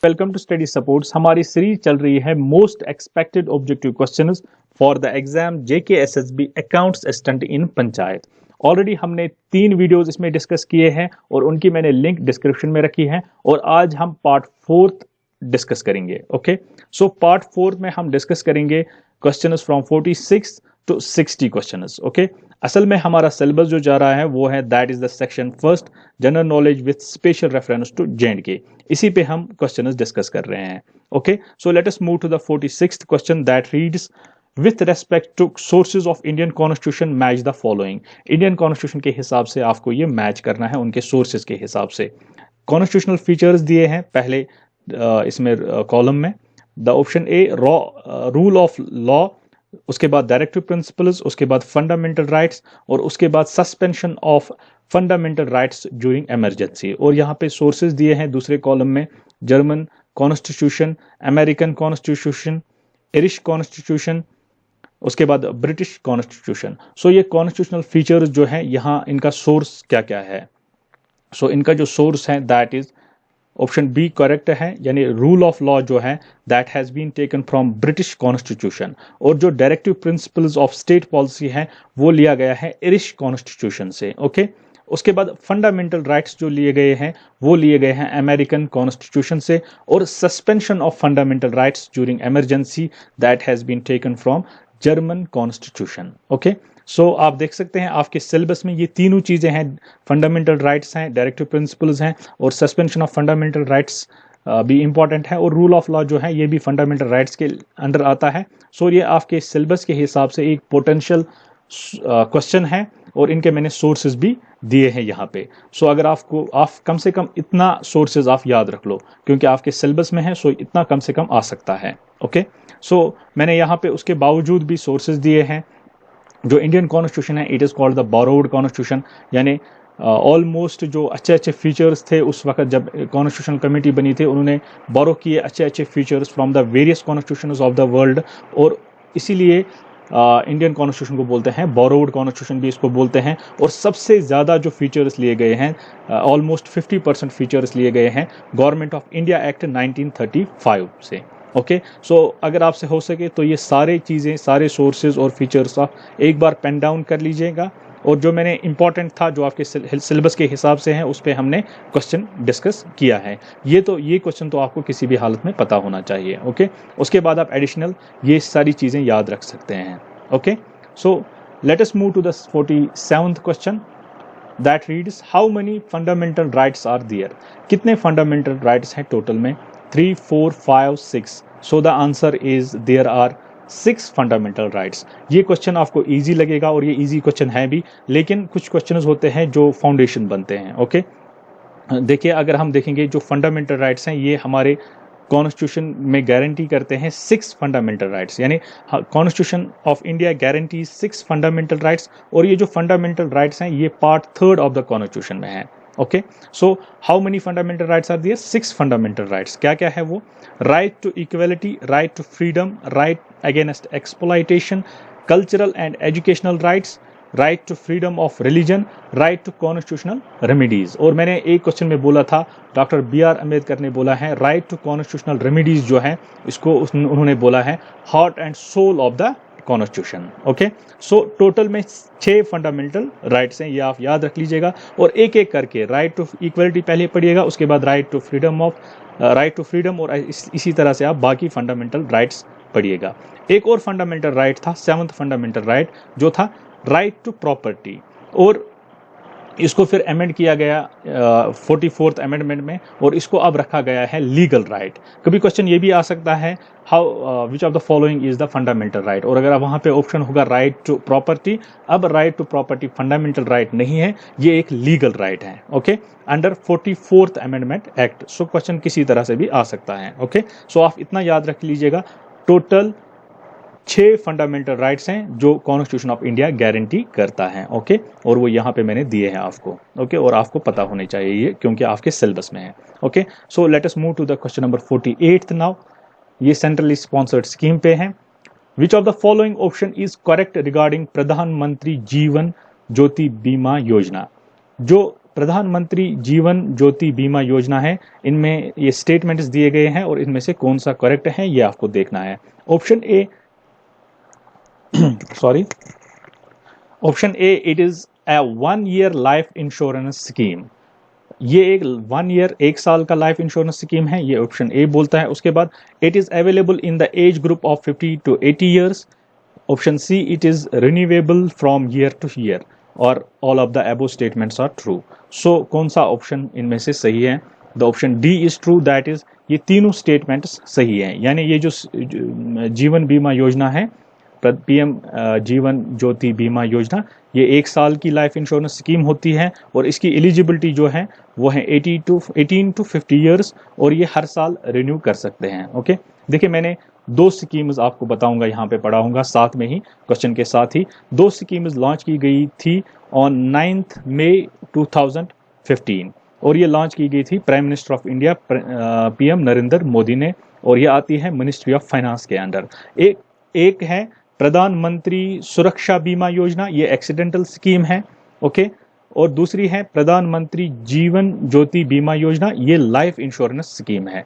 Welcome to study supports. हमारी series चल रही है most expected objective questions for the exam JK SSB accounts assistant in panchayat. Already हमने 3 videos इसमें discuss किए हैं और उनकी मैंने लिंक डिस्क्रिप्शन में रखी है और आज हम पार्ट 4 डिस्कस करेंगे। ओके, सो पार्ट 4 में हम डिस्कस करेंगे questions from 46 to 60 questions. Okay, असल में हमारा सिलेबस जो जा रहा है वो है that is the section first general knowledge with special reference to J and K. इसी पे हम क्वेश्चंस डिस्कस कर रहे हैं। Okay, so let us move to the 46th question that reads with respect to sources of Indian constitution match the following. Indian constitution के हिसाब से आपको ये मैच करना है उनके सोर्सेज के हिसाब से। कॉन्स्टिट्यूशनल फीचर्स दिए हैं पहले इसमें कॉलम में। The option a rule of law, उसके बाद डायरेक्टिव प्रिंसिपल्स, उसके बाद फंडामेंटल राइट्स और उसके बाद suspension of fundamental rights during emergency. और यहाँ पे सोर्सेज दिए हैं दूसरे कॉलम में German constitution, American constitution, Irish constitution, उसके बाद ब्रिटिश कॉन्स्टिट्यूशन। सो ये कॉन्स्टिट्यूशनल फीचर्स जो है यहाँ इनका सोर्स क्या क्या है। सो इनका जो सोर्स है that is option B correct है, यानी रूल ऑफ लॉ जो है that has been taken from British constitution और जो directive principles of state policy है वो लिया गया है आयरिश कॉन्स्टिट्यूशन से। ओके, उसके बाद फंडामेंटल राइट्स जो लिए गए हैं वो लिए गए हैं अमेरिकन कॉन्स्टिट्यूशन से और suspension of fundamental rights during emergency that has been taken from German constitution. Okay, so आप देख सकते हैं आपके सिलेबस में ये तीनों चीजें हैं, फंडामेंटल राइट्स हैं, डायरेक्टिव प्रिंसिपल्स हैं और सस्पेंशन ऑफ फंडामेंटल राइट्स भी इंपॉर्टेंट है और रूल ऑफ लॉ जो है ये भी फंडामेंटल राइट्स के अंडर आता है। सो ये आपके सिलेबस के हिसाब से एक पोटेंशियल क्वेश्चन है और इनके मैंने सोर्सेज भी दिए हैं यहाँ पे। सो अगर आप कम से कम इतना सोर्सेज आप याद रख लो क्योंकि आपके सिलेबस में है, सो इतना कम से कम आ सकता है। ओके, सो मैंने यहाँ पे उसके बावजूद भी सोर्सेज दिए हैं। जो इंडियन कॉन्स्टिट्यूशन है it is called the borrowed constitution, यानी ऑलमोस्ट जो अच्छे अच्छे फीचर्स थे उस वक्त जब कॉन्स्टिट्यूशन कमेटी बनी थी उन्होंने बोरो किए अच्छे अच्छे features from the various constitutions of the world और इसीलिए इंडियन कॉन्स्टिट्यूशन को बोलते हैं बोरोड कॉन्स्टिट्यूशन भी इसको बोलते हैं। और सबसे ज़्यादा जो फीचर्स लिए गए हैं ऑलमोस्ट 50% फीचर्स लिए गए हैं गवर्नमेंट ऑफ इंडिया एक्ट 1935 से। ओके, सो अगर आपसे हो सके तो ये सारे चीज़ें, सारे सोर्सेज और फीचर्स आप एक बार पेन डाउन कर लीजिएगा और जो मैंने इंपॉर्टेंट था जो आपके सिलेबस के हिसाब से है उस पर हमने क्वेश्चन डिस्कस किया है। ये क्वेश्चन तो आपको किसी भी हालत में पता होना चाहिए। ओके, उसके बाद आप एडिशनल ये सारी चीज़ें याद रख सकते हैं। Okay, so let us move to the 47th question that reads how many fundamental rights are there. कितने फंडामेंटल राइट्स हैं टोटल में? 3, 4, 5, 6। So the answer is there are 6 fundamental rights. ये क्वेश्चन आपको इजी लगेगा और ये इजी क्वेश्चन है भी, लेकिन कुछ क्वेश्चंस होते हैं जो फाउंडेशन बनते हैं। ओके, देखिए अगर हम देखेंगे जो फंडामेंटल राइट्स हैं ये हमारे कॉन्स्टिट्यूशन में गारंटी करते हैं 6 फंडामेंटल राइट्स, यानी constitution of India guarantee 6 fundamental rights और ये जो फंडामेंटल राइट्स हैं ये पार्ट 3 ऑफ द कॉन्स्टिट्यूशन में है। Okay, so how many fundamental rights are there? 6 fundamental rights. क्या क्या है वो? Right to equality, right to freedom, right against exploitation, cultural and educational rights, right to freedom of religion, right to constitutional remedies. और मैंने एक question में बोला था, डॉक्टर BR अम्बेडकर ने बोला है राइट टू कॉन्स्टिट्यूशनल रेमेडीज जो है इसको उन्होंने बोला है heart and soul of the constitution. Okay, so total में 6 फंडामेंटल राइट्स हैं, ये आप याद रख लीजिएगा और एक एक करके राइट टू इक्वलिटी पहले पढ़िएगा, उसके बाद राइट टू फ्रीडम और इसी तरह से आप बाकी फंडामेंटल राइट्स पढ़िएगा। एक और फंडामेंटल राइट था 7th फंडामेंटल राइट जो था राइट टू प्रॉपर्टी और इसको फिर अमेंड किया गया 44th अमेंडमेंट में और इसको अब रखा गया है लीगल राइट। कभी क्वेश्चन ये भी आ सकता है how which of the following is the fundamental right, और अगर वहाँ पे ऑप्शन होगा राइट टू प्रॉपर्टी, अब right to property fundamental right नहीं है, ये एक लीगल राइट है। Okay, under 44th amendment act. So question किसी तरह से भी आ सकता है। ओके, सो आप इतना याद रख लीजिएगा, टोटल 6 फंडामेंटल राइट्स हैं जो कॉन्स्टिट्यूशन ऑफ इंडिया गारंटी करता है। ओके, और वो यहाँ पे मैंने दिए हैं आपको। ओके, और आपको पता होने चाहिए ये क्योंकि आपके सिलेबस में है। Okay, so let us move to the question number 48 now. ये सेंट्रली स्पॉन्सर्ड स्कीम पे है। Which of the following option is correct regarding Pradhan Mantri Jeevan ज्योति बीमा योजना। जो प्रधानमंत्री जीवन ज्योति बीमा योजना है। इनमें ये स्टेटमेंट्स दिए गए हैं और इनमें से कौन सा करेक्ट है ये आपको देखना है। Option A sorry, option A, it is a 1 year life insurance scheme. ये एक 1 ईयर, 1 साल का लाइफ इंश्योरेंस स्कीम है, ये ऑप्शन ए बोलता है। उसके बाद it is available in the age group of 50 to 80 years. Option C, it is renewable from year to year, और all of the above statements are true. So कौन सा option इनमें से सही है? The option D is true, that is ये तीनों statements सही हैं। यानी ये जो जीवन बीमा योजना है, पीएम जीवन ज्योति बीमा योजना, ये 1 साल की लाइफ इंश्योरेंस स्कीम होती है और इसकी एलिजिबिलिटी जो है वो है 18 to 50 ईयर्स, और ये हर साल रिन्यू कर सकते हैं। ओके, देखिए मैंने 2 स्कीम्स आपको बताऊंगा, यहाँ पे पढ़ाऊंगा साथ में ही क्वेश्चन के साथ ही। 2 स्कीम्स लॉन्च की गई थी ऑन 9 मई 2015, और ये लॉन्च की गई थी prime minister of India PM Narendra Modi ने, और ये आती है मिनिस्ट्री ऑफ फाइनेंस के अंडर। एक है प्रधानमंत्री सुरक्षा बीमा योजना, ये एक्सीडेंटल स्कीम है। ओके, और दूसरी है प्रधानमंत्री जीवन ज्योति बीमा योजना, ये लाइफ इंश्योरेंस स्कीम है।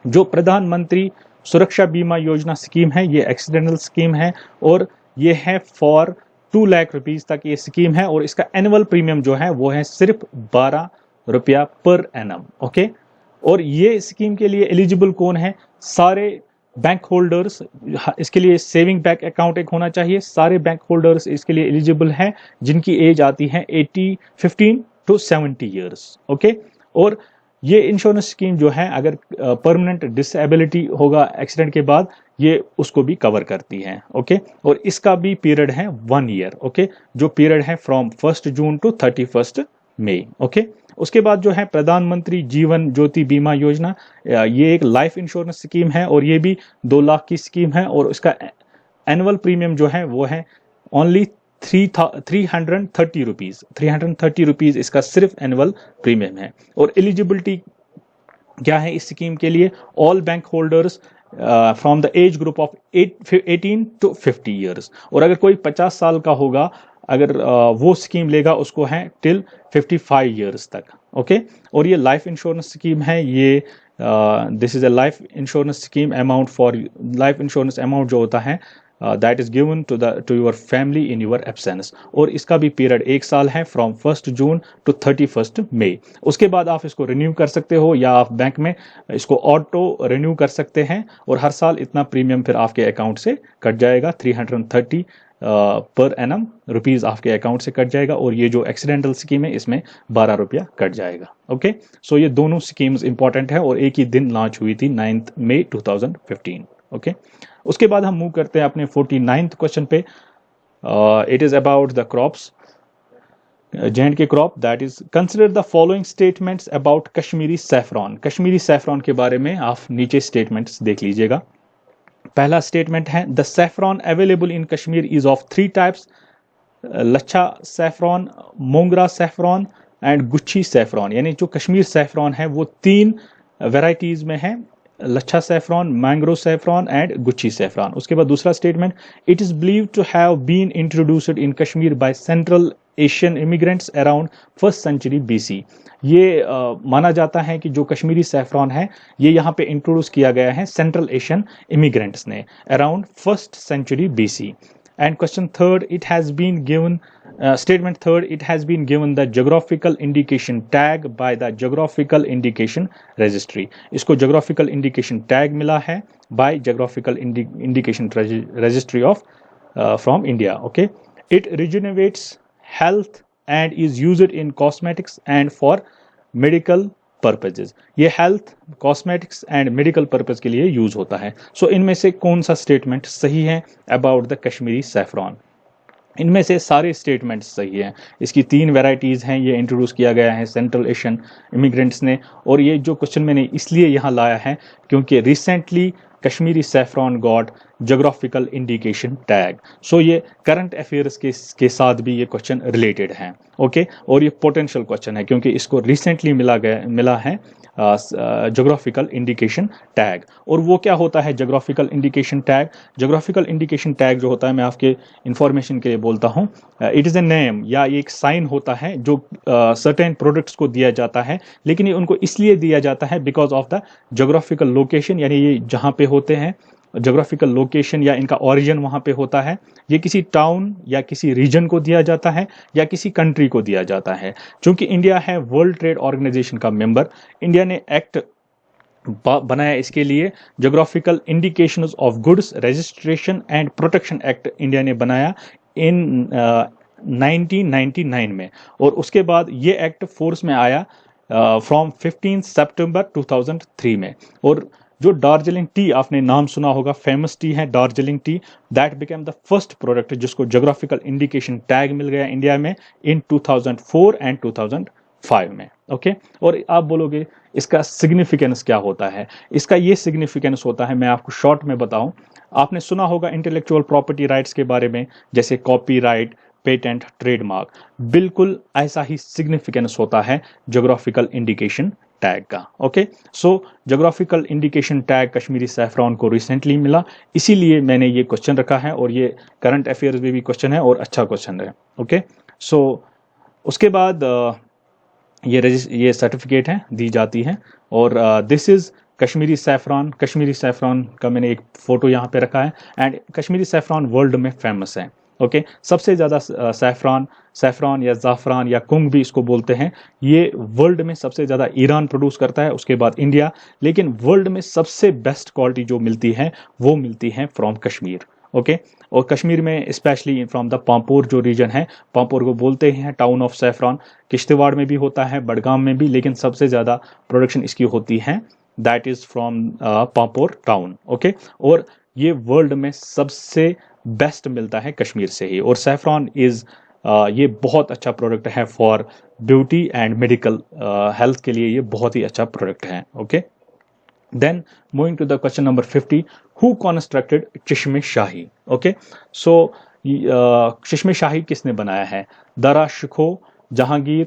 जो प्रधानमंत्री सुरक्षा बीमा योजना स्कीम है ये एक्सीडेंटल स्कीम है, और ये है फॉर 2 लाख रुपीज तक ये स्कीम है, और इसका एनुअल प्रीमियम जो है वो है सिर्फ 12 रुपया पर एनम। ओके, और ये स्कीम के लिए एलिजिबल कौन है? सारे बैंक होल्डर्स, इसके लिए सेविंग बैंक अकाउंट एक होना चाहिए। सारे बैंक होल्डर्स इसके लिए एलिजिबल हैं जिनकी एज आती है 15 to 70 ईयर्स। ओके, और ये इंश्योरेंस स्कीम जो है अगर परमानेंट डिसेबिलिटी होगा एक्सीडेंट के बाद, ये उसको भी कवर करती है। ओके, और इसका भी पीरियड है 1 ईयर। ओके, जो पीरियड है from 1 June to 31 May. Okay, उसके बाद जो है प्रधानमंत्री जीवन ज्योति बीमा योजना, ये एक लाइफ इंश्योरेंस स्कीम है और ये भी 2 लाख की स्कीम है, और इसका एनुअल प्रीमियम जो है वो है ओनली 330 रुपीज। 330 रुपीज इसका सिर्फ एनुअल प्रीमियम है। और एलिजिबिलिटी क्या है इस स्कीम के लिए? All bank holders from the age group of 18 to 50 years, और अगर कोई 50 साल का होगा, अगर वो स्कीम लेगा उसको है टिल 55 ईयर्स तक। ओके, और ये लाइफ इंश्योरेंस स्कीम है। ये this is a life insurance scheme amount for life insurance amount जो होता है that is given to your family in your absence, और इसका भी पीरियड 1 साल है फ्रॉम 1 जून to 31 मई। उसके बाद आप इसको रिन्यू कर सकते हो, या आप बैंक में इसको ऑटो रिन्यू कर सकते हैं, और हर साल इतना प्रीमियम फिर आपके अकाउंट से कट जाएगा। 330 पर एनम रुपीज आपके अकाउंट से कट जाएगा, और ये जो एक्सीडेंटल स्कीम है इसमें 12 रुपया कट जाएगा। ओके, सो ये दोनों स्कीम्स इंपॉर्टेंट है और एक ही दिन लॉन्च हुई थी 9 मई 2015। ओके, उसके बाद हम मूव करते हैं अपने 49th क्वेश्चन पे। It is about the crops, J&K crop, that is consider the following statements about Kashmiri saffron. Kashmiri saffron के बारे में आप नीचे स्टेटमेंट्स देख लीजिएगा। पहला स्टेटमेंट है the saffron available in Kashmir is of 3 types, lachha saffron, mongra saffron and gucchi saffron. यानी जो कश्मीर सैफरॉन है वो 3 वेराइटीज में है, lachha saffron, mongra saffron and gucchi saffron. उसके बाद दूसरा statement, it is believed to have been introduced in Kashmir by central Asian immigrants around 1st century BC। ये माना जाता है कि जो कश्मीरी सैफरॉन है ये यहाँ पे इंट्रोड्यूस किया गया है सेंट्रल एशियन इमिग्रेंट्स ने around 1st century BC। And question third, it has been given statement third, it has been given the geographical indication tag by the geographical indication registry. इसको geographical indication tag मिला है by geographical indication registry of from India. Okay, it rejuvenates health and is used in cosmetics and for medical purposes. ये health, cosmetics and medical purpose के लिए use होता है। सो इनमें से कौन सा स्टेटमेंट सही है अबाउट द कश्मीरी सैफरॉन? इनमें से सारे स्टेटमेंट्स सही हैं। इसकी 3 वेराइटीज़ हैं, ये इंट्रोड्यूस किया गया है सेंट्रल एशियन इमिग्रेंट्स ने, और ये जो क्वेश्चन मैंने इसलिए यहाँ लाया है क्योंकि recently Kashmiri saffron got geographical indication tag. So ये करंट अफेयर्स के साथ भी ये क्वेश्चन रिलेटेड हैं। ओके, और ये पोटेंशियल क्वेश्चन है क्योंकि इसको रिसेंटली मिला है जोग्राफिकल इंडिकेशन टैग। और वो क्या होता है geographical indication tag? Geographical indication tag जो होता है, मैं आपके इंफॉर्मेशन के लिए बोलता हूँ, इट इज़ ए नेम या एक साइन होता है जो सर्टेन प्रोडक्ट्स को दिया जाता है, लेकिन ये उनको इसलिए दिया जाता है because of the geographical location, यानी ये जहाँ पे होते हैं जोग्राफिकल लोकेशन या इनका ओरिजिन वहाँ पे होता है। ये किसी टाउन या किसी रीजन को दिया जाता है या किसी कंट्री को दिया जाता है। चूंकि इंडिया है वर्ल्ड ट्रेड ऑर्गेनाइजेशन का मेंबर, इंडिया ने एक्ट बनाया इसके लिए, geographical indications of goods registration and protection act India ने बनाया इन 1999 में। और उसके बाद ये एक्ट फोर्स में आया फ्रॉम 15 सितंबर 2003 में। और जो दार्जिलिंग टी आपने नाम सुना होगा, फेमस टी है Darjeeling T, that became the first product जिसको जोग्राफिकल इंडिकेशन टैग मिल गया इंडिया में इन 2004 एंड 2005 में। ओके, और आप बोलोगे इसका सिग्निफिकेंस क्या होता है? इसका ये सिग्निफिकेंस होता है, मैं आपको शॉर्ट में बताऊं, आपने सुना होगा इंटेलेक्चुअल प्रॉपर्टी राइट्स के बारे में, जैसे कॉपीराइट, पेटेंट, ट्रेडमार्क, बिल्कुल ऐसा ही सिग्निफिकेंस होता है जोग्राफिकल इंडिकेशन टैग का। Okay, so geographical indication tag Kashmiri saffron को रिसेंटली मिला, इसीलिए मैंने ये क्वेश्चन रखा है, और ये करंट अफेयर्स में भी क्वेश्चन है और अच्छा क्वेश्चन है। ओके, सो उसके बाद ये सर्टिफिकेट है दी जाती है, और this is Kashmiri saffron. Kashmiri saffron का मैंने एक फोटो यहाँ पे रखा है, एंड कश्मीरी सैफरॉन वर्ल्ड में फेमस है। ओके, सबसे ज़्यादा सैफरॉन या ज़ाफ़रान या कुंग भी इसको बोलते हैं, ये वर्ल्ड में सबसे ज़्यादा ईरान प्रोड्यूस करता है, उसके बाद इंडिया, लेकिन वर्ल्ड में सबसे बेस्ट क्वालिटी जो मिलती है वो मिलती है फ्रॉम कश्मीर। ओके, और कश्मीर में स्पेशली फ्रॉम द पांपोर जो रीजन है, पांपोर को बोलते हैं टाउन ऑफ सैफरॉन, किश्तवाड़ में भी होता है, बडगाम में भी, लेकिन सबसे ज़्यादा प्रोडक्शन इसकी होती है that is from Pampore town. Okay, और ये वर्ल्ड में सबसे बेस्ट मिलता है कश्मीर से ही, और सैफरॉन इज़ ये बहुत अच्छा प्रोडक्ट है for beauty and medical health के लिए, ये बहुत ही अच्छा प्रोडक्ट है। Okay, then moving to the question number 50, who constructed Chashme Shahi? Okay, so Chashme Shahi किसने बनाया है? Dara Shikoh, Jahangir,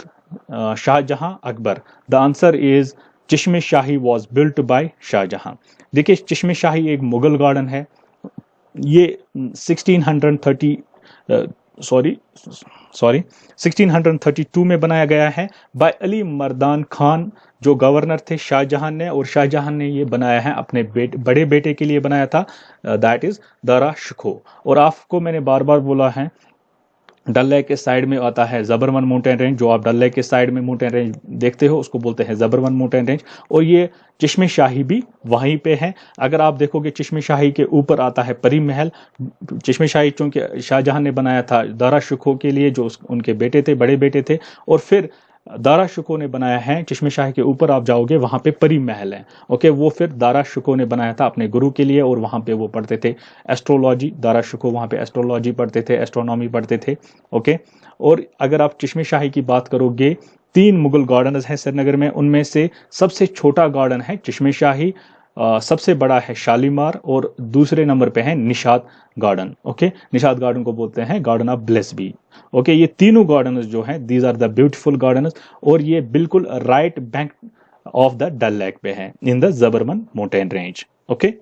Shahjahan, Akbar? The answer is Chashme Shahi was built by Shahjahan. देखिए, चश्मे शाही एक मुगल गार्डन है, ये 1632 में बनाया गया है बाय अली मर्दान खान, जो गवर्नर थे शाहजहां ने, और शाहजहां ने ये बनाया है अपने बड़े बेटे के लिए बनाया था, दैट इज दारा शिकोह। और आपको मैंने बार बार बोला है, डल लेक के साइड में आता है जबरवन माउंटेन रेंज, जो आप डल लेक के साइड में माउंटेन रेंज देखते हो उसको बोलते हैं जबरवन माउंटेन रेंज, और ये चश्मे शाही भी वहीं पे है। अगर आप देखोगे चश्मे शाही के ऊपर आता है परी महल। चश्मे शाही चूंकि शाहजहां ने बनाया था दारा शिकोह के लिए, जो उनके बेटे थे, बड़े बेटे थे, और फिर दारा शिकोह ने बनाया है चश्मे शाही के ऊपर आप जाओगे वहां पे परी महल है। ओके, वो फिर दारा शिकोह ने बनाया था अपने गुरु के लिए, और वहां पे वो पढ़ते थे एस्ट्रोलॉजी, दारा शिकोह वहां पे एस्ट्रोलॉजी पढ़ते थे, एस्ट्रोनॉमी पढ़ते थे। ओके, और अगर आप चश्मे शाही की बात करोगे, 3 मुगल गार्डन्स हैं श्रीनगर में, उनमें से सबसे छोटा गार्डन है चश्मे शाही, सबसे बड़ा है शालीमार, और दूसरे नंबर पे है Nishat garden. Okay, Nishat garden को बोलते हैं गार्डन ऑफ ब्लेस भी। ओके, ये तीनों गार्डन्स जो हैं, these are the beautiful gardens, और ये बिल्कुल right bank of the Dal lake पे है in the Zabarwan mountain range. Okay,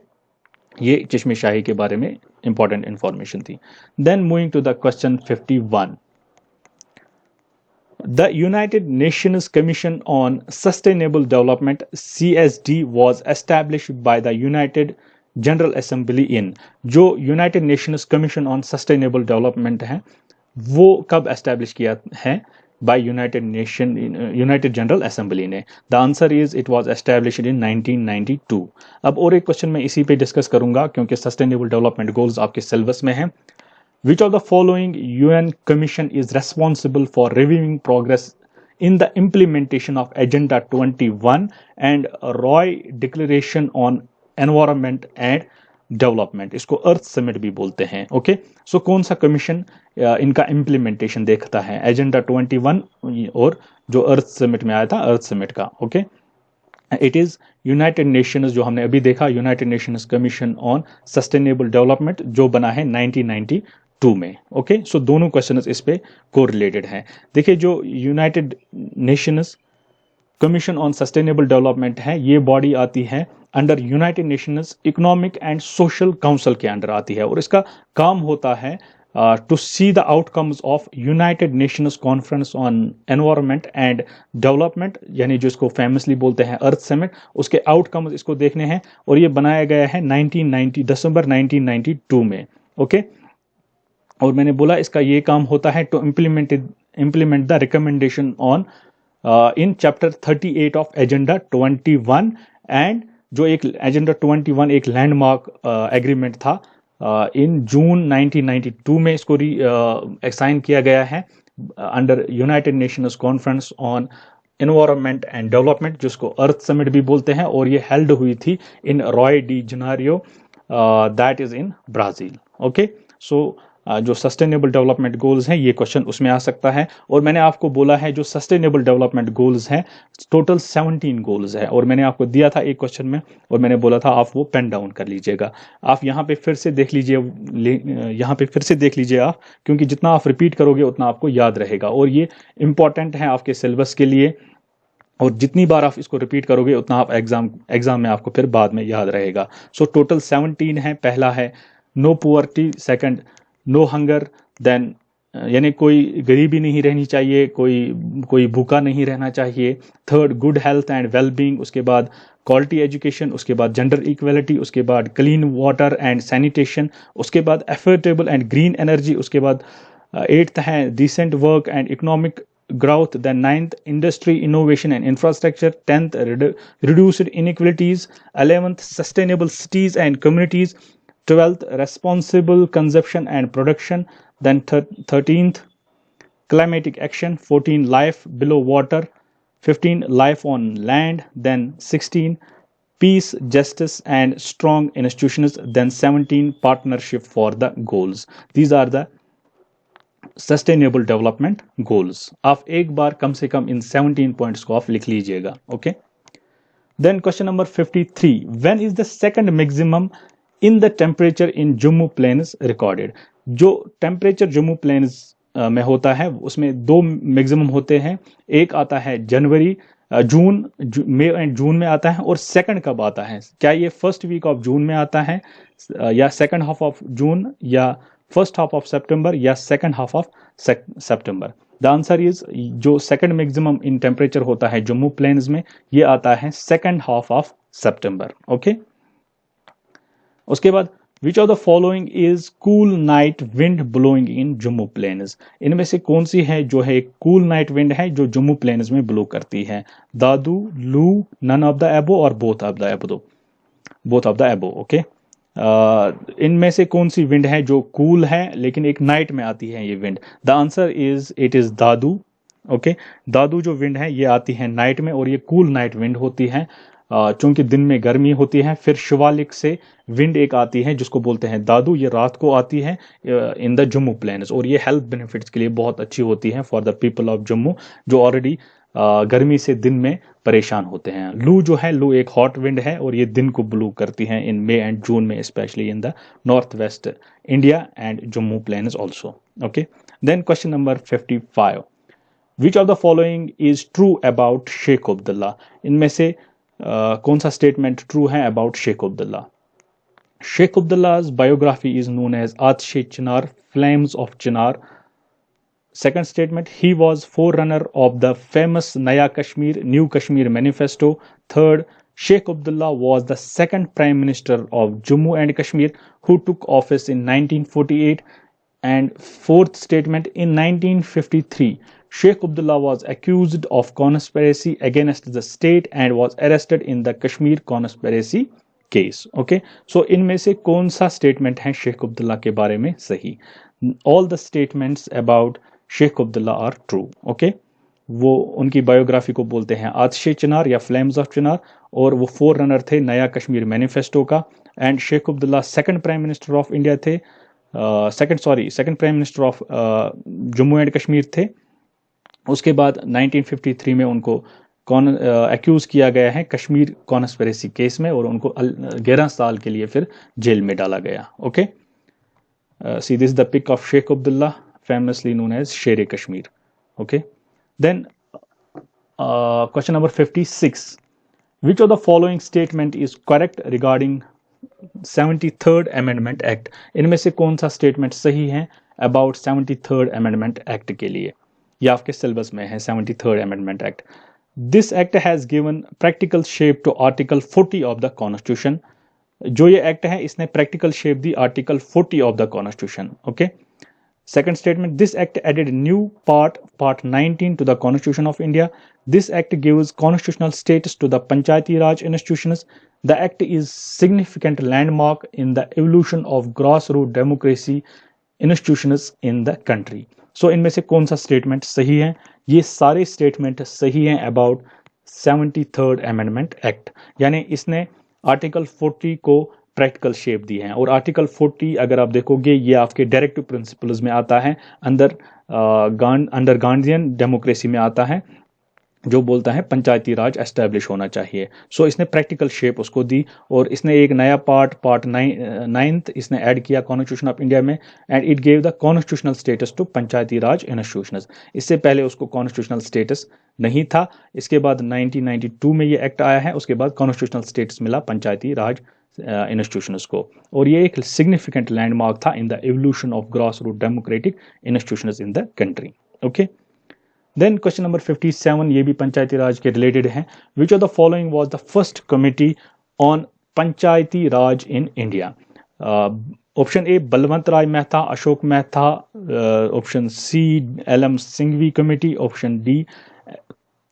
ये चश्मे शाही के बारे में इंपॉर्टेंट इंफॉर्मेशन थी। Then moving to the question 51, The United Nations Commission on Sustainable Development (CSD) was established by the United General Assembly in, जो United Nations Commission on Sustainable Development है वो कब establish किया है? by United General Assembly ने। The answer is it was established in 1992। अब और एक क्वेश्चन मैं इसी पे डिस्कस करूंगा क्योंकि सस्टेनेबल डेवलपमेंट गोल्स आपके सिलेबस में हैं। Which of the following UN Commission is responsible for reviewing progress in the implementation of Agenda 21 and Roy Declaration on Environment and Development? इसको अर्थ समिट भी बोलते हैं। ओके, सो कौन सा कमीशन इनका इम्प्लीमेंटेशन देखता है? एजेंडा 21 और जो अर्थ समिट में आया था, अर्थ समिट का। Okay, it is United Nations, जो हमने अभी देखा, United Nations commission on sustainable development, जो बना है 1992 में। ओके, सो दोनों क्वेश्चंस इस पे कोरिलेटेड हैं। देखिए, जो United Nations commission on sustainable development है, ये बॉडी आती है under United Nations economic and social council के अंडर आती है, और इसका काम होता है to see the outcomes of United Nations conference on environment and development, यानी जो इसको फेमसली बोलते हैं अर्थ समिट, उसके आउटकम्स इसको देखने हैं। और ये बनाया गया है 1990 दिसंबर 1992 में। ओके, और मैंने बोला इसका ये काम होता है to implement the recommendation on in chapter 38 of agenda 21, and जो एक एजेंडा 21 एक लैंडमार्क एग्रीमेंट था, इन जून 1992 में इसको असाइन किया गया है under United Nations conference on environment and development, जिसको अर्थ समिट भी बोलते हैं, और ये हेल्ड हुई थी in Rio de Janeiro, that is in Brazil. Okay, so जो सस्टेनेबल डेवलपमेंट गोल्स हैं, ये क्वेश्चन उसमें आ सकता है। और मैंने आपको बोला है जो सस्टेनेबल डेवलपमेंट गोल्स हैं, टोटल 17 गोल्स है, और मैंने आपको दिया था एक क्वेश्चन में, और मैंने बोला था आप वो पेन डाउन कर लीजिएगा। आप यहाँ पे फिर से देख लीजिए, यहाँ पे फिर से देख लीजिए आप, क्योंकि जितना आप रिपीट करोगे उतना आपको याद रहेगा, और ये इंपॉर्टेंट है आपके सिलेबस के लिए, और जितनी बार आप इसको रिपीट करोगे उतना आप एग्जाम में आपको फिर बाद में याद रहेगा। सो टोटल 17 है। पहला है no poverty, second no hunger, then यानी कोई गरीबी नहीं रहनी चाहिए, कोई भूखा नहीं रहना चाहिए। Third good health and well being, उसके बाद क्वालिटी एजुकेशन, उसके बाद जेंडर इक्वलिटी, उसके बाद क्लीन वाटर एंड सैनिटेशन, उसके बाद एफोर्डेबल एंड ग्रीन एनर्जी, उसके बाद एट्थ है decent work and economic growth, then ninth industry innovation and infrastructure, 10th reduced inequalities, 11th sustainable cities and communities, 12th responsible consumption and production, then 13th climatic action, 14 life below water, 15 life on land, then 16 peace, justice and strong institutions, then 17 partnership for the goals. These are the sustainable development goals. आप एक बार कम से कम इन 17 points को आप लिख लीजिएगा। Okay, then question number 53, when is the second maximum in the temperature in Jammu plains recorded. जो temperature Jammu plains में होता है उसमें दो मैक्सिमम होते हैं, एक आता है जनवरी मई एंड जून में आता है, और सेकंड कब आता है, क्या ये फर्स्ट वीक ऑफ जून में आता है, या सेकंड हाफ ऑफ जून, या फर्स्ट हाफ ऑफ सितंबर, या second half of September. The answer is जो सेकंड मैक्सिमम इन टेम्परेचर होता है जम्मू प्लेन्स में, ये आता है second half of September. Okay, उसके बाद which of the following is cool night wind blowing in Jammu plains. इनमें से कौन सी है जो है कूल नाइट विंड है जो जम्मू प्लेन्स में ब्लो करती है, दादू, लू, नन ऑफ द एबो, और बोथ ऑफ द एबो। ओके, इनमें से कौन सी विंड है जो कूल है लेकिन एक नाइट में आती है ये wind. The answer is it is Dadu. Okay, Dadu जो विंड है ये आती है नाइट में, और ये कूल नाइट विंड होती है, चूंकि दिन में गर्मी होती है। फिर शिवालिक से विंड एक आती है जिसको बोलते हैं दादू, ये रात को आती है इन द जम्मू प्लेन्स, और ये हेल्थ बेनिफिट्स के लिए बहुत अच्छी होती है for the people of Jammu जो ऑलरेडी गर्मी से दिन में परेशान होते हैं। लू जो है, लू एक हॉट विंड है, और ये दिन को ब्लो करती है इन मई एंड जून में, specially in the north west India and Jammu plains also. Okay, then question number 55, which of the following is true about Sheikh Abdullah. इनमें से कौन सा स्टेटमेंट ट्रू है अबाउट शेख अब्दुल्ला। शेख अब्दुल्ला's biography is known as Atshe Chinar, Flames of Chinar. Second statement, he was forerunner of the famous Naya Kashmir, New Kashmir Manifesto. Third, Sheikh Abdullah was the second Prime Minister of Jammu and Kashmir who took office in 1948. And fourth statement, in 1953, Sheikh Abdullah was accused of conspiracy against the state and was arrested in the Kashmir conspiracy case. Okay, so इनमें से कौन सा statement है शेख अब्दुल्ला के बारे में सही। All the statements about Sheikh Abdullah are true. Okay, वो उनकी बायोग्राफी को बोलते हैं आतिशे चिनार या फ्लेम्स ऑफ चिनार, और वो फोर रनर थे नया कश्मीर मैनिफेस्टो का। And Sheikh Abdullah second prime minister of India थे, second prime minister of Jammu and Kashmir थे। उसके बाद 1953 में उनको कौन एक्यूज किया गया है कश्मीर कॉन्स्पिरेसी केस में, और उनको 11 साल के लिए फिर जेल में डाला गया। Okay, see this the pic of Sheikh Abdullah, famously known as Sher Kashmir. Okay, then question number 56, which of the following statement is correct regarding 73rd amendment act? इनमें से कौन सा स्टेटमेंट सही है अबाउट 73rd अमेंडमेंट एक्ट के लिए? ये आपके सिलेबस में है 73rd amendment act. This act has given practical shape to article 40 of the constitution. जो ये एक्ट है इसने प्रैक्टिकल शेप दी article 40 of the constitution. Okay, second statement, this act added new part 19 to the constitution of India. This act gives constitutional status to the Panchayati Raj institutions. The act is significant landmark in the evolution of grassroots democracy institutions in the country. So इनमें से कौन सा statement सही है? ये सारे statement सही हैं अबाउट 73rd अमेंडमेंट एक्ट, यानी इसने आर्टिकल 40 को प्रैक्टिकल शेप दी है। और आर्टिकल 40 अगर आप देखोगे ये आपके डायरेक्टिव प्रिंसिपल्स में आता है, अंडर गांधीयन डेमोक्रेसी में आता है, जो बोलता है पंचायती राज एस्टैब्लिश होना चाहिए। सो इसने प्रैक्टिकल शेप उसको दी, और इसने एक नया पार्ट 9th इसने ऐड किया कॉन्स्टिट्यूशन ऑफ इंडिया में, and it gave the constitutional status to panchayati raj institutions. इससे पहले उसको कॉन्स्टिट्यूशनल स्टेटस नहीं था। इसके बाद 1992 में ये एक्ट आया है, उसके बाद कॉन्स्टिट्यूशनल स्टेटस मिला पंचायती राज इंस्टीट्यूशंस को, और ये एक सिग्निफिकेंट लैंडमार्क था in the evolution of grass root democratic institutions in the country. Okay, then question number 57, ये भी पंचायती राज के रिलेटेड है। Which of the following was the first committee on Panchayati Raj in India? Option A Balwant Rai Mehta, Ashok Mehta, option C LM Singhvi committee, option D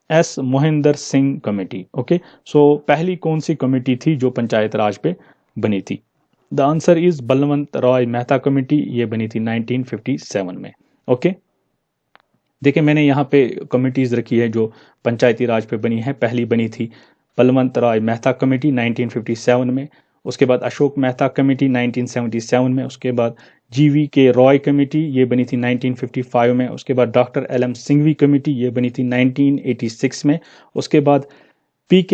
S Mohinder Singh committee. Okay, so पहली कौन सी committee थी जो पंचायत राज पे बनी थी? The answer is Balwant Rai Mehta committee. ये बनी थी 1957 में। ओके, देखिए मैंने यहाँ पे कमिटीज रखी है जो पंचायती राज पे बनी है। पहली बनी थी बलवंत राय मेहता कमेटी 1957 में, उसके बाद अशोक मेहता कमेटी 1977 में, उसके बाद GVK रॉय कमेटी ये बनी थी 1955 में, उसके बाद डॉक्टर LM सिंघवी कमेटी ये बनी थी 1986 में, उसके बाद PK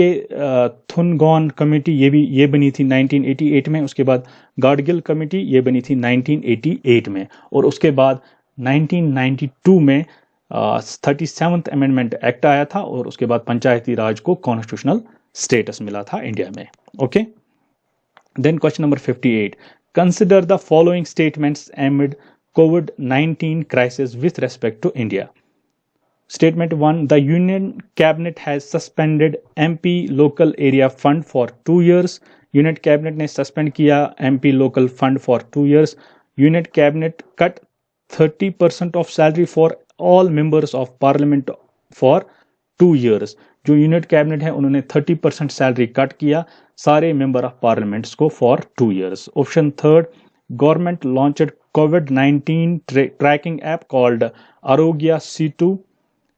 थुनगॉन कमेटी ये बनी थी 1988 में, उसके बाद गाडगिल कमेटी ये बनी थी 1988 में, और उसके बाद 1992 में 37th अमेंडमेंट एक्ट आया था, और उसके बाद पंचायती राज को कॉन्स्टिट्यूशनल स्टेटस मिला था इंडिया में। Okay, then question number 58, consider the following statements amid COVID-19 crisis with respect to India. Statement 1, the Union Cabinet has suspended MP Local Area Fund for 2 years. Union Cabinet ने suspend किया MP Local Fund for 2 years. Union Cabinet cut 30% of salary for all members of Parliament for 2 years. जो unit cabinet है उन्होंने 30% salary cut किया सारे member of parliaments को for 2 years. Option third, government launched COVID-19 tracking app called आरोग्य C2.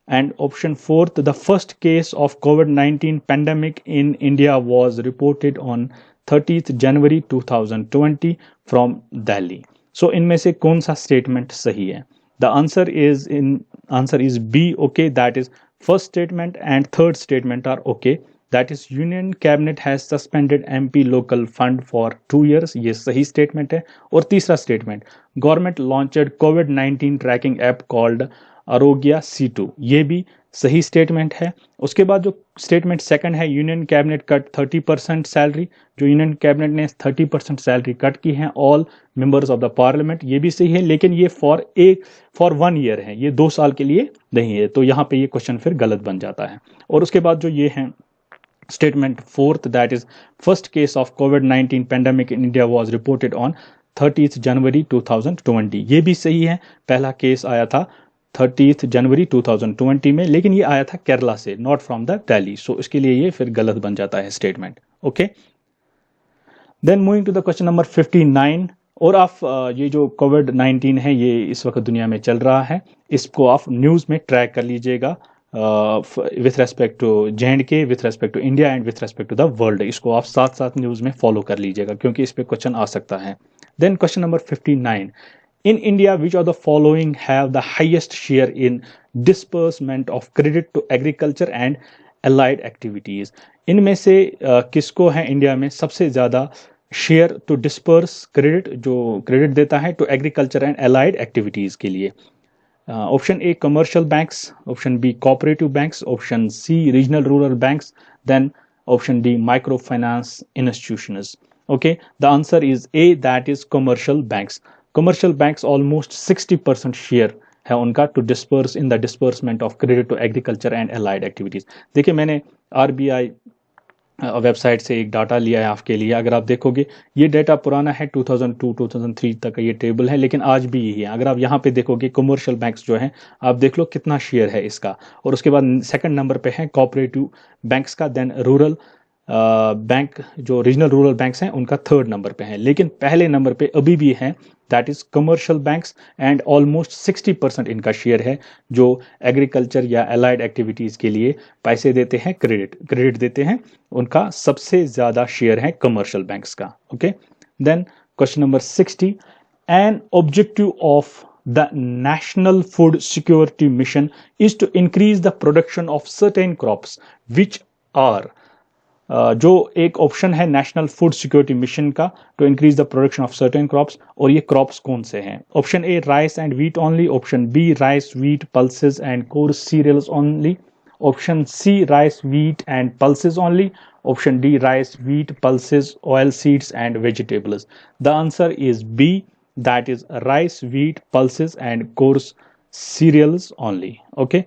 And option fourth, the first case of COVID-19 pandemic in India was reported on 30th January 2020 from Delhi. So इनमें से कौन सा statement सही है? The answer is B. Okay, that is first statement and third statement are okay. That is Union Cabinet has suspended MP local fund for 2 years. ये सही statement है। और तीसरा statement, government launched COVID-19 tracking app called आरोग्य C2, ये भी सही statement है। उसके बाद जो स्टेटमेंट सेकंड है, यूनियन कैबिनेट कट 30% सैलरी, जो यूनियन कैबिनेट ने 30% सैलरी कट की है all members of the parliament, ये भी सही है, लेकिन ये फॉर 1 year है, ये 2 साल के लिए नहीं है, तो यहाँ पे ये क्वेश्चन फिर गलत बन जाता है। और उसके बाद जो ये है statement fourth, that is first case of COVID-19 pandemic in India was reported on 30th January 2020, ये भी सही है। पहला केस आया था 30th January 2020 में, लेकिन ये आया था केरला से, not from the Delhi, so इसके लिए ये फिर गलत बन जाता है statement. Okay, then moving to the question number 59। और आप ये जो COVID-19 है ये इस वक्त दुनिया में चल रहा है, इसको आप न्यूज़ में ट्रैक कर लीजिएगा with respect to J&K, with respect to India and with respect to the world. इसको आप साथ साथ न्यूज़ में फॉलो कर लीजिएगा क्योंकि इस पर क्वेश्चन आ सकता है। Then question number 59, in India, which of the following have the highest share in disbursement of credit to agriculture and allied activities. इनमें से किसको है इंडिया में सबसे ज़्यादा शेयर टू डिस्पर्स क्रेडिट, जो क्रेडिट देता है to agriculture and allied activities के लिए? Option A commercial banks, option B cooperative banks, option C regional rural banks, then option D microfinance institutions. Okay, the answer is A, that is commercial banks. Commercial banks almost 60% share है उनका to disperse in the disbursement of credit to agriculture and allied activities. देखिए मैंने RBI website से एक data लिया है आपके लिए। अगर आप देखोगे ये डाटा पुराना है, 2002-2003 तक का ये टेबल है, लेकिन आज भी यही है। अगर आप यहाँ पे देखोगे कमर्शियल बैंक्स जो हैं, आप देख लो कितना शेयर है इसका, और उसके बाद सेकंड नंबर पे है कोऑपरेटिव बैंक्स का, देन रूरल बैंक जो रीजनल रूरल बैंक्स हैं उनका थर्ड नंबर पे है, लेकिन पहले नंबर पे अभी भी है that is commercial banks and almost 60% इनका शेयर है जो एग्रीकल्चर या अलाइड एक्टिविटीज के लिए पैसे देते हैं, क्रेडिट देते हैं, उनका सबसे ज्यादा शेयर है कमर्शियल बैंक्स का। Okay, then question number 60, an objective of the national food security mission is to increase the production of certain crops which are, जो एक ऑप्शन है नेशनल फूड सिक्योरिटी मिशन का, to increase the production of certain crops, और ये crops कौन से हैं? Option A rice and wheat only, option B rice wheat pulses and coarse cereals only, option C rice wheat and pulses only, option D rice wheat pulses oil seeds and vegetables. The answer is B, that is rice wheat pulses and coarse cereals only. Okay,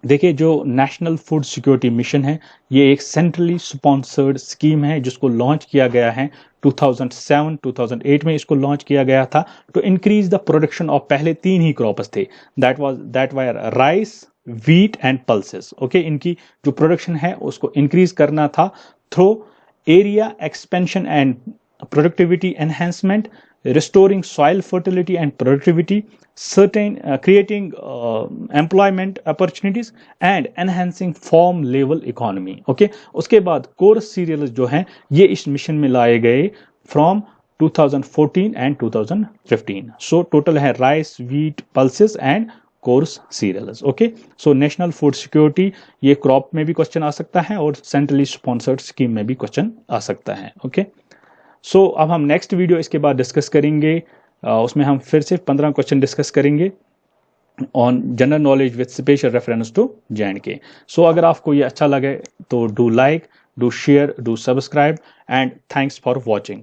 देखिए जो national food security mission है ये एक centrally sponsored scheme है जिसको launch किया गया है 2007-2008 में इसको लॉन्च किया गया था to increase the production of, पहले तीन ही क्रॉप्स थे, that were rice wheat and pulses. Okay, इनकी जो प्रोडक्शन है उसको इंक्रीज करना था through area expansion and productivity enhancement, restoring soil fertility and productivity, creating employment opportunities and enhancing farm level economy. Okay, उसके बाद कोर्स सीरियल्स जो हैं ये इस मिशन में लाए गए फ्रॉम 2014 एंड 2015। सो टोटल है rice wheat pulses and coarse cereals. Okay, so national food security ये क्रॉप में भी क्वेश्चन आ सकता है और सेंट्रली स्पॉन्सर्ड स्कीम में भी क्वेश्चन आ सकता है। ओके, सो अब हम नेक्स्ट वीडियो इसके बाद डिस्कस करेंगे, उसमें हम फिर से 15 क्वेश्चन डिस्कस करेंगे on general knowledge with special reference to J&K। So अगर आपको ये अच्छा लगे तो do like, do share, do subscribe and thanks for watching.